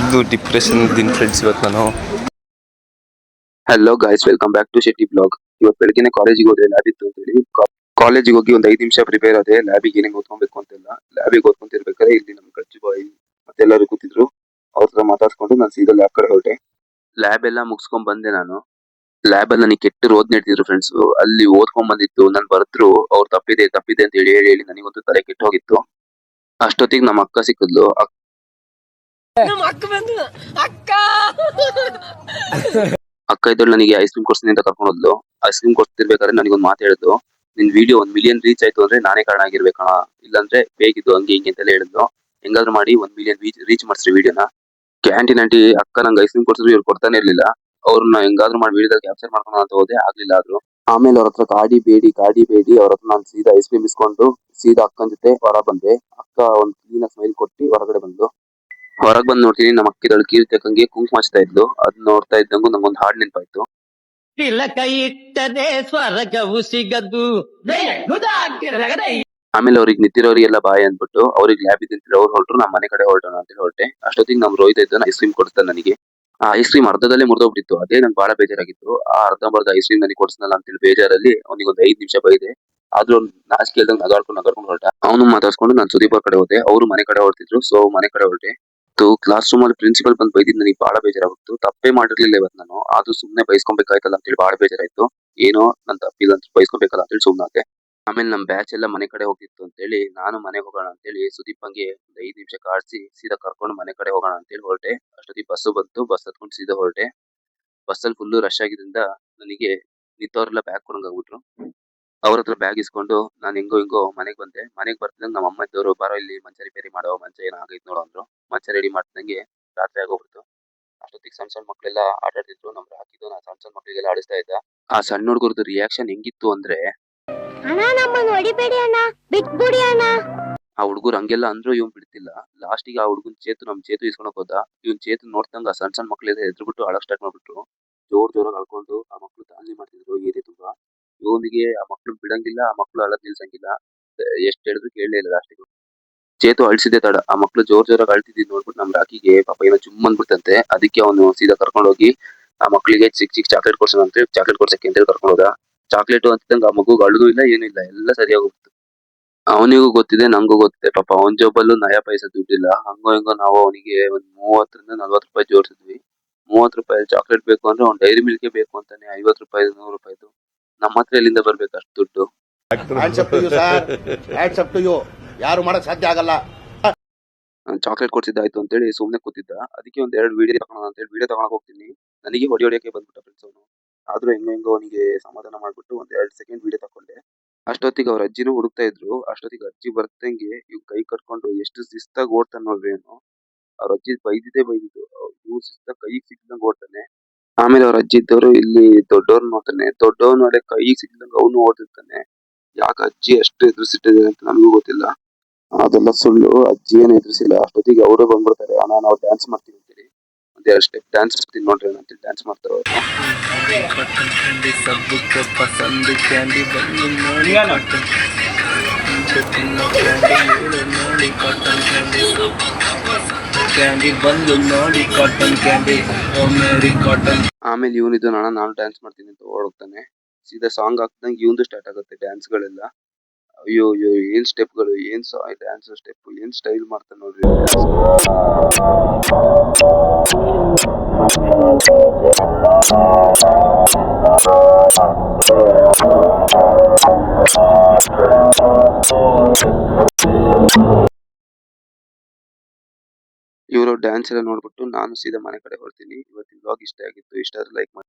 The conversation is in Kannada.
ಇದು ಡಿಪ್ರೆಷನ್ ದಿನ ಫ್ರೆಂಡ್ಸ್. ಇವತ್ತು ನಾನು hello guys, welcome back to Shetty blog. ಇವತ್ತು ಬೆಳಗ್ಗೆ ಕಾಲೇಜಿಗೆ ಹೋದೆ, ಲ್ಯಾಬ್ ಇತ್ತು ಅಂತ ಹೇಳಿ. ಕಾಲೇಜಿಗೆ ಹೋಗಿ ಒಂದು 5 ನಿಮಿಷ ಪ್ರಿಪೇರ್ ಆದೆ. ಲ್ಯಾಬಿಗೆ ಏನೇನು ಓದ್ಕೊಬೇಕು ಅಂತೆಲ್ಲ. ಲ್ಯಾಬಿಗೆ ಓದ್ಕೊಂತಿರ್ಬೇಕಾದ್ರೆ ಇಲ್ಲಿ ನಮ್ಮ ಕಜ್ಜು ಬಾಯಿ ಮತ್ತೆಲ್ಲರೂ ಕೂತಿದ್ರು. ಅವ್ರ ಹತ್ರ ಮಾತಾಡ್ಸ್ಕೊಂಡು ನಾನು ಸೀದಾ ಲ್ಯಾಬ್ ಕಡೆ ಹೊರಟೆ. ಲ್ಯಾಬ್ ಎಲ್ಲ ಮುಗಿಸ್ಕೊಂಡ್ ಬಂದೆ ನಾನು. ಲ್ಯಾಬ್ ಅಲ್ಲಿ ನನಗೆ ಕೆಟ್ಟ ರೋದ್ ನೆಡ್ತಿದ್ರು ಫ್ರೆಂಡ್ಸ್. ಅಲ್ಲಿ ಓದ್ಕೊಂಡ್ ಬಂದಿತ್ತು, ನಾನು ಬರೆದ್ರು ಅವ್ರು ತಪ್ಪಿದೆ ಅಂತ ಹೇಳಿ ಹೇಳಿ ನನಗೊಂದು ತಲೆ ಕೆಟ್ಟು ಹೋಗಿತ್ತು. ಅಷ್ಟೊತ್ತಿಗೆ ನಮ್ಮ ಅಕ್ಕ ಸಿಕ್ಕಿದ್ಲು. ಅಕ್ಕ ಇದ್ದಳು ನನಗೆ ಐಸ್ ಕ್ರೀಮ್ ಕೊಡ್ತೀನಿ ಅಂತ ಕರ್ಕೊಂಡು ಹೋದ್ಲು. ಐಸ್ ಕ್ರೀಮ್ ಕೊಡ್ತಿರ್ಬೇಕಾದ್ರೆ ನನಗೊಂದು ಮಾತು ಹೇಳಿದ್ಲು, ನಿನ್ ವಿಡಿಯೋ 1 ಮಿಲಿಯನ್ ರೀಚ್ ಆಯ್ತು ಅಂದ್ರೆ ನಾನೇ ಕಾರಣ ಆಗಿರ್ಬೇಕಣ, ಇಲ್ಲಾಂದ್ರೆ ಬೇಕಿದ್ದು ಹಂಗೆ ಹಿಂಗೆ ಅಂತೆಲ್ಲ ಹೇಳಿದ್ಲು. ಹೆಂಗಾದ್ರು ಮಾಡಿ 1 ಮಿಲಿಯನ್ ರೀಚ್ ಮಾಡಿಸ್ರಿ ವಿಡಿಯೋನ. ಕ್ಯಾಂಟೀನ್ ಆಂಟಿ ಅಕ್ಕ ನಂಗೆ ಐಸ್ ಕ್ರೀಮ್ ಕೊಡ್ಸಿದ್ರು, ಇವ್ರು ಕೊಡ್ತಾನೆ ಇರ್ಲಿಲ್ಲ. ಅವ್ರನ್ನ ಹೆಂಗಾದ್ರು ಮಾಡಿ ವಿಡಿಯೋದಲ್ಲಿ ಕ್ಯಾಪ್ಚರ್ ಮಾಡ್ಕೊಂಡು ಅಂತ ಹೋದೆ, ಆಗ್ಲಿಲ್ಲ. ಆದ್ರು ಆಮೇಲೆ ಅವ್ರ ಹತ್ರ ಗಾಡಿ ಬೇಡಿ ಅವ್ರ ಹತ್ರ ನಾನು ಸೀದಾ ಐಸ್ ಕ್ರೀಮ್ ಇಸ್ಕೊಂಡು ಸೀದಾ ಅಕ್ಕನ ಜೊತೆ ಹೊರ ಬಂದೆ. ಅಕ್ಕ ಒಂದು ಕ್ಲೀನ್ ಸ್ಮೈಲ್ ಕೊಟ್ಟು ಹೊರಗಡೆ ಬಂದು. ಹೊರಗ್ ಬಂದ್ ನೋಡ್ತೀನಿ, ನಮ್ಮ ಅಕ್ಕಿದಳು ಕೀರ್ತಿ ಅಕ್ಕಂಗೆ ಕುಂಕುಮ ಹಚ್ತಾ ಇದ್ಲು. ಅದ್ ನೋಡ್ತಾ ಇದ್ದಂಗು ನಂಗೊಂದು ಹಾಡು ನೆನಪಾಯ್ತು. ತಿಲಕ ಇಟ್ಟರೆ ಸ್ವರ್ಗವು ಸಿಗದು. ಆಮೇಲೆ ಅವ್ರಿಗೆ ನಿಂತಿರೋರಿಗೆಲ್ಲ ಬಾಯ್ ಅಂದ್ಬಿಟ್ಟು ಅವ್ರಿಗೆ ಲ್ಯಾಬ್ ನಿಂತಿರೋ ಅವ್ರು ಹೊರಟ್ರು, ನಮ್ಮ ಮನೆ ಕಡೆ ಹೊರಟೋಣ ಅಂತ ಹೊರಟೆ. ಅಷ್ಟೊತ್ತಿಗೆ ನಮ್ ರೋಹಿತ್ ಇದ್ದಾನೆ ಐಸ್ ಕ್ರೀಮ್ ಕೊಡ್ತಾನೆ ನನಗೆ. ಆ ಐಸ್ ಕ್ರೀಮ್ ಅರ್ಧದಲ್ಲೇ ಮುರಿದೋಗ್ಬಿಟ್ಟಿತ್ತು. ಅದೇ ನಂಗೆ ಬಹಳ ಬೇಜಾರಾಗಿತ್ತು. ಆ ಅರ್ಧಂಬರ್ಧ ಐಸ್ ಕ್ರೀಮ್ ನನಗೆ ಕೊಡ್ಸನಲ್ಲ ಅಂತೇಳಿ ಬೇಜಾರಲ್ಲಿ ಅವನಿಗೆ ಒಂದು 5 ನಿಮಿಷ ಬೈದೆ. ಆದ್ರೂ ಅವ್ನು ನಾಚಿಕೆ ಇಲ್ದಂಗೆ ನಗಾಡ್ಕೊಂಡು ಹೊರಟ. ಅವನು ಮಾತಾಡ್ಸ್ಕೊಂಡು ನಾನು ಸುದೀಪ್ ಅವ್ರ ಕಡೆ ಹೋದೆ. ಅವರು ಮನೆ ಕಡೆ ಹೊರಟಿದ್ರು, ಸೊ ಮನೆ ಕಡೆ ಹೊರಟೆ. ಕ್ಲಾಸ್ ರೂಮ್ ಅಲ್ಲಿ ಪ್ರಿನ್ಸಿಪಲ್ ಬಂದು ಬೈದಿದ್ದು ನನಗೆ ಬಹಳ ಬೇಜಾರಾಗಿತ್ತು. ತಪ್ಪೇ ಮಾಡಿರ್ಲಿಲ್ಲ ಇವತ್ತು ನಾನು, ಆದ್ರೂ ಸುಮ್ನೆ ಬೈಸ್ಕೊಬೇಕಾಯ್ತಲ್ಲ ಅಂತೇಳಿ ಬಹಳ ಬೇಜಾರಾಯ್ತು. ಏನೋ ನನ್ ತಪ್ಪಿಲ್ಲ ಅಂತ ಬೈಸ್ಕೊಬೇಕಲ್ಲ ಅಂತೇಳಿ ಸುಮ್ನಾದೆ. ಆಮೇಲೆ ನಮ್ ಬ್ಯಾಚ್ ಎಲ್ಲ ಮನೆ ಕಡೆ ಹೋಗಿತ್ತು ಅಂತೇಳಿ ನಾನು ಮನೆಗೆ ಹೋಗೋಣ ಅಂತೇಳಿ ಸುದೀಪ್ ಹಂಗೆ ಒಂದು 5 ನಿಮಿಷ ಕಾಡ್ಸಿ ಸೀದಾ ಕರ್ಕೊಂಡು ಮನೆ ಕಡೆ ಹೋಗೋಣ ಅಂತೇಳಿ ಹೊರಟೆ. ಅಷ್ಟೊತ್ತಿಗೆ ಬಸ್ಸು ಬಂತು, ಬಸ್ ಹತ್ಕೊಂಡು ಸೀದಾ ಹೊರಟೆ. ಬಸ್ಸಲ್ಲಿ ಫುಲ್ಲು ರಶ್ ಆಗಿದ್ರಿಂದ ನನಗೆ ನಿಂತವ್ರೆಲ್ಲ ಬ್ಯಾಗ್ ಕೊಡಂಗಾಗ್ಬಿಟ್ರು. ಅವ್ರ ಹತ್ರ ಬ್ಯಾಗ್ ಇಸ್ಕೊಂಡು ನಾನು ಹೆಂಗೋ ಮನೆಗೆ ಬಂದೆ. ಮನೆಗೆ ಬರ್ತಿದಂಗೆ ನಮ್ಮ ಅಮ್ಮ ಇದ್ದವರು, ಬಾರೋ ಇಲ್ಲಿ ಮಂಚ ರಿಪೇರಿ ಮಾಡೋ, ಮಂಚ ಏನಾಗೈತೆ ನೋಡೋ ಅಂದ್ರು. ಮಂಚ ರೆಡಿ ಮಾಡ್ತಿದಂಗೆ ರಾತ್ರಿ ಆಗೋಗ್ಬಿಡ್ತು. ಅಷ್ಟೊತ್ತಿಗೆ ಸಣ್ಣ ಮಕ್ಕಳೆಲ್ಲ ಆಟ ಆಡ್ತಿದ್ರು. ನಮ್ಗೆ ಹಾಕಿದ್ದು ನಾ ಸಣ್ಣ ಮಕ್ಕಳಿಗೆಲ್ಲ ಆಡಿಸ್ತಾ ಇದ್ದ. ಆ ಸಣ್ಣ ಹುಡುಗರದ್ದು ರಿಯಾಕ್ಷನ್ ಹೆಂಗಿತ್ತು ಅಂದ್ರೆ, ಆ ಹುಡುಗರು ಹಂಗೆಲ್ಲ ಅಂದ್ರು ಇವ್ನ್ ಬಿಡ್ತಿಲ್ಲ. ಲಾಸ್ಟಿಗೆ ಆ ಹುಡುಗನ್ ನಮ್ ಚೇತು ಇಸ್ಕೊಳಕ್ ಹೋದ. ಇವ್ನ್ ಚೇತು ನೋಡ್ತಂಗ ಸಣ್ಣ ಮಕ್ಕಳೆಲ್ಲ ಎದ್ರುಬಿಟ್ಟು ಅಳಕ್ ಸ್ಟಾರ್ಟ್ ಮಾಡ್ಬಿಟ್ರು. ಜೋರಾಗಿ ಅಳ್ಕೊಂಡು ಆ ಮಕ್ಳು ದಾಂಧಲಿ ಮಾಡ್ತಿದ್ರು ಏರಿಯಾ ತುಂಬಾ. ಇವನಿಗೆ ಆ ಮಕ್ಳು ಬಿಡಂಗಿಲ್ಲ, ಆ ಮಕ್ಳು ಅಳದ್ ನಿಲ್ಸಂಗಿಲ್ಲ. ಎಷ್ಟ್ ಹೇಳಿದ್ರು ಕೇಳಲೇ ಇಲ್ಲ. ಲಾಸ್ಟಿಗೆ ಚೇತು ಅಳ್ಸಿದೆ ತಡ. ಆ ಮಕ್ಳು ಜೋರಾಗಿ ಅಳ್ತಿದ್ ನೋಡ್ಬಿಟ್ಟು ನಮ್ ರಾಕಿಗೆ ಪಾಪ ಏನೋ ಚುಮ್ ಅಂದ್ಬಿಡ್ತಂತೆ. ಅದಕ್ಕೆ ಅವನು ಸೀದಾ ಕರ್ಕೊಂಡು ಹೋಗಿ ಆ ಮಕ್ಳಿಗೆ ಚಿಕ್ಕ ಚಾಕ್ಲೇಟ್ ಕೊಡ್ಸೋಣ ಅಂತ ಹೇಳಿ ಚಾಕ್ಲೇಟ್ ಕೊಡ್ಸಕ್ಕೆ ಅಂತ ಕರ್ಕೊಂಡು ಹೋದ. ಚಾಕ್ಲೇಟ್ ಅಂತಿದ್ದಂಗೆ ಆ ಮಗುಗೆ ಅಳುದು ಇಲ್ಲ, ಏನೂ ಇಲ್ಲ, ಎಲ್ಲ ಸರಿಯಾಗೋಗ್ಬಿಡ್ತು. ಅವನಿಗೂ ಗೊತ್ತಿದೆ, ನಂಗೂ ಗೊತ್ತಿದೆ. ಪಾಪ ಅವನ್ ಜೋಬಲ್ಲೂ ನಯಾ ಪೈಸೆ ದುಡ್ಡಿಲ್ಲ. ಹಂಗೋ ಹಿಂಗೋ ನಾವು ಅವನಿಗೆ ಒಂದ್ 30 ರಿಂದ 40 ರೂಪಾಯಿ ಜೋಡಿಸಿದ್ವಿ. 30 ರೂಪಾಯಿ ಚಾಕ್ಲೇಟ್ ಬೇಕು ಅಂದ್ರೆ ಅವ್ನ್ ಡೈರಿ ಮಿಲ್ಕ್ ಬೇಕು ಅಂತಾನೆ 50 ರೂಪಾಯಿ 100 ರೂಪಾಯಿದು. ನಮ್ಮ ಹತ್ರ ಎಲ್ಲಿಂದ ಬರ್ಬೇಕು ಅಷ್ಟು ದುಡ್ಡು? ಯಾರು ಮಾಡಕ್ ಸಾಧ್ಯ ಆಗಲ್ಲ. ಚಾಕ್ಲೇಟ್ ಕೊಡ್ಸಿದ್ದಾಯ್ತು ಅಂತೇಳಿ ಸುಮ್ನೆ ಕೂತಿದ್ದ. ಅದಕ್ಕೆ ಒಂದ್ 2 ವಿಡಿಯೋ ತಗೋಣ ಅಂತೇಳಿ ವಿಡಿಯೋ ತಗೊಳಕ್ ಹೋಗ್ತೀನಿ. ನನಗೆ ಹೊಡಿಯೋಕೆ ಬಂದ್ಬಿಟ್ಟ ಫ್ರೆಂಡ್ಸ್ ಅವನು. ಆದ್ರೂ ಹೆಂಗೋ ಅವನಿಗೆ ಸಮಾಧಾನ ಮಾಡ್ಬಿಟ್ಟು ಒಂದ್ 2 ಸೆಕೆಂಡ್ ವಿಡಿಯೋ ತಕೊಂಡೆ. ಅಷ್ಟೊತ್ತಿಗೆ ಅವ್ರ ಅಜ್ಜಿನೂ ಹುಡುಕ್ತಾ ಇದ್ರು. ಅಷ್ಟೊತ್ತಿಗೆ ಅಜ್ಜಿ ಬರ್ದಂಗೆ ಇವ್ ಕೈ ಕಟ್ಕೊಂಡು ಎಷ್ಟು ಶಿಸ್ತಾಗಿ ಓಡ್ತಾನೆ ನೋಡ್ರಿ ಅವನು. ಅವ್ರ ಅಜ್ಜಿ ಬೈದಿದ್ದು ಇವ್ ಶಿಸ್ತಾಗಿ ಕೈಗೆ ಸಿಕ್ಕಿದಂಗೆ ಓಡ್ತಾನೆ. ಆಮೇಲೆ ಅವ್ರ ಅಜ್ಜಿ ಇದ್ದವರು ಇಲ್ಲಿ ದೊಡ್ಡವ್ರು ನೋಡ್ತಾನೆ. ದೊಡ್ಡವ್ರು ನೋಡೆ ಕೈಗೆ ಸಿಕ್ಕಿದಂಗೆ ಅವನು ಓಡ್ತಿರ್ತಾನೆ. ಯಾಕೆ ಅಜ್ಜಿ ಅಷ್ಟು ಎದುರಿಸಿಟ್ಟಿದೆ ಅಂತ ನನಗೂ ಗೊತ್ತಿಲ್ಲ. ಅದೆಲ್ಲ ಸುಳ್ಳು, ಅಜ್ಜಿ ಏನು ಎದುರಿಸಿಲ್ಲ. ಅಷ್ಟೊತ್ತಿಗೆ ಅವರೇ ಬಂದ್ಬಿಡ್ತಾರೆ, ಅಣ್ಣ ನಾವು ಡ್ಯಾನ್ಸ್ ಮಾಡ್ತೀವಿ ಅಂತೇಳಿ. ಒಂದ್ 2 ಸ್ಟೆಪ್ ಡ್ಯಾನ್ಸ್ ನೋಡ್ರಿ ಅಂತೇಳಿ ಡ್ಯಾನ್ಸ್ ಮಾಡ್ತಾರೆ ಅವರು. ಆಮೇಲೆ ಇವನಿದ್ದು ನಾನು ಡ್ಯಾನ್ಸ್ ಮಾಡ್ತೀನಿ ಅಂತ ಓಡೋಗ್ತಾನೆ. ಸೀದಾ ಸಾಂಗ್ ಹಾಕ್ದಂಗೆ ಇವಂದು ಸ್ಟಾರ್ಟ್ ಆಗುತ್ತೆ ಡ್ಯಾನ್ಸ್ ಗಳೆಲ್ಲ. ಅಯ್ಯೋ ಏನ್ ಸ್ಟೆಪ್ಗಳು, ಏನ್ ಡ್ಯಾನ್ಸ್ ಸ್ಟೆಪ್, ಏನ್ ಸ್ಟೈಲ್ ಮಾಡ್ತಾನೆ ನೋಡ್ರಿ. ಇವರು ಡ್ಯಾನ್ಸ್ ಎಲ್ಲ ನೋಡ್ಬಿಟ್ಟು ನಾನು ಸೀದಾ ಮನೆ ಕಡೆ ಹೊರಡ್ತೀನಿ. ಇವತ್ತಿನ ವ್ಲಾಗ್ ಇಷ್ಟ ಆಗಿತ್ತು. ಇಷ್ಟ ಆದ್ರೆ ಲೈಕ್ ಮಾಡಿ.